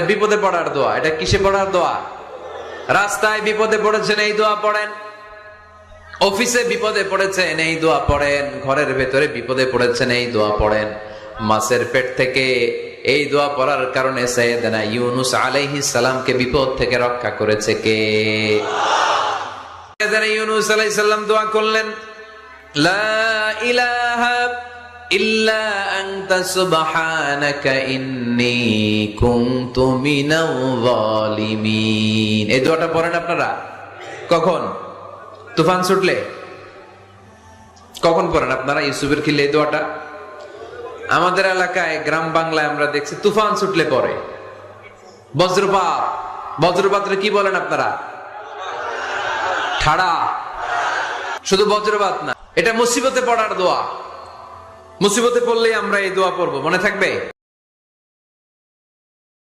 বিপদে পড়ার দোয়া। এটা কিসে পড়ার দোয়া? রাস্তায় বিপদে পড়েছেন এই দোয়া পড়েন, অফিসে বিপদে পড়েছেন এই দোয়া পড়েন, ঘরের ভেতরে বিপদে পড়েছেন এই দোয়া পড়েন। মাছের পেট থেকে এই দোয়া পড়ার কারণে সাইয়েদনা ইউনুস আলাইহিস সালামকে বিপদ থেকে রক্ষা করেছে কে? সাইয়েদনা ইউনুস আলাইহিস সালাম দোয়া করলেন, লা ইলাহা ইল্লা আনতা সুবহানাকা ইন্নী কুনতু মিনাল যালিমিন। এই দোয়াটা পড়েন আপনারা কখন? তুফান ছুটলে। কখন পড়েন আপনারা ইউসুফের খিলে এই দোয়াটা? আমাদের এলাকায় গ্রাম বাংলায় আমরা দেখছি তুফান ছুটলে পড়ে। বজ্রপাত, বজ্রপাতরে কি বলেন আপনারা? ঠাড়া। শুধু বজ্রপাত না, এটা মুসিবতে পড়ার দোয়া। মুসিবতে পড়লেই আমরা এই দোয়া পড়বো, মনে থাকবে?